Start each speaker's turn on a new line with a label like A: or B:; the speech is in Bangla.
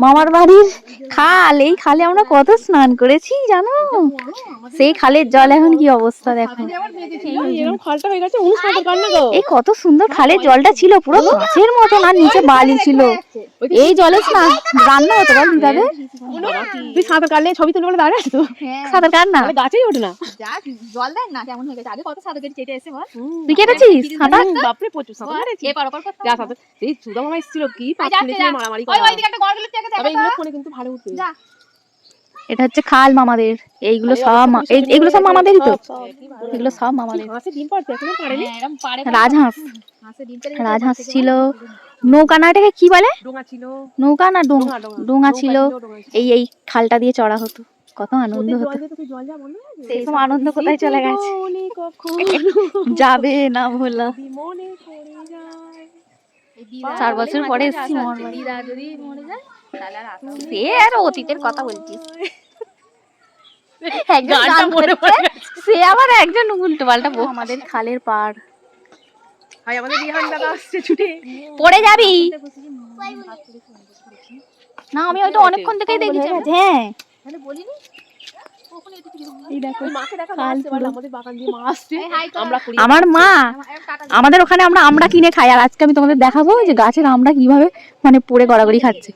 A: মামার বাড়ির খাল, এই খালে আমরা কত স্নান করেছি জানো। সেই খালের জল এখন কি অবস্থা দেখো। এই কত সুন্দর খালের জলটা ছিল, পুরো কাঁচের মতো, না নিচে বালি ছিল। এই জলে স্নান রান্না হতো বল দিদাদের।
B: তুই সাঁতার কাটলে ছবি তুলে বলে দাঁড়িয়ে আছিস তো।
A: সাঁতার কাট না,
B: গাছেই ওঠে না।
C: জল দেন না কেমন হয়ে গেছে। আগে কত সাঁতার কেটে এসে বল।
A: তুই কেটেছিস সাঁতার?
B: বাপরে প্রচুর সাঁতার কেটেছি।
C: এ পারো কর কর।
B: যা সাঁতার এই সুদা মামা এসেছিল কি পাঁচ মিনিট মারামারি
C: ওই
B: করা।
C: ওই দিকে একটা গড়গুলো থেকে দেখা।
B: তবে এগুলো ফোনে কিন্তু ভালো উঠবে।
C: যা।
A: এটা হচ্ছে খাল মামাদের, এইগুলো সব এইগুলো সব মামাদেরই তো, এগুলো সব মামাদের।
B: হাঁসে ডিম পাড়তে এখনো পারেনি।
C: এরকম পারে
A: রাজহাঁস,
C: হাঁসে ডিম পেড়ে
A: রাজহাঁস ছিল। নৌকা না, এটাকে কি বলে?
B: ডোঙা ছিল।
A: নৌকা না
B: ডোঙা
A: ডোঙা ছিল।
B: ডোঙা ছিল।
A: এই খালটা দিয়ে চড়া হতো, কত আনন্দ হতো।
B: জল যা মনে আছে?
A: সেই সব আনন্দ কোথায় চলে গেছে,
B: মনে কখন
A: যাবে না ভোলা।
B: মনে পড়ে যায়।
A: 4 বছর পরে এসেছি মামার বাড়ি।
C: দিদা যদি মরে যায় তাহলে আর আসা হবে না।
A: সে আর অতীতের কথা বলছিস। একজন
B: গানটা
A: গান
B: মনে
A: করছে, সে আবার একজন উল্টো পাল্টা আমাদের খালের পাড়।
B: ভাই আমাদের রিহান দাদা আসছে ছুটে।
A: পড়ে যাবি না, আমি হয়তো অনেকক্ষণ থেকেই দেখেছি। হ্যাঁ
C: তাহলে বলিনি কখন এদিকে কি
A: এই দেখো
B: ওই মাকে দেখা মাছ এবার আমাদের বাগান দিয়ে মাছ আসছে। আমরা করি
A: আমার মা, আমাদের ওখানে আমরা কিনে খাই, আর আজকে আমি তোমাদের দেখাবো যে গাছের আমরা কিভাবে মানে পড়ে গড়াগড়ি খাচ্ছে।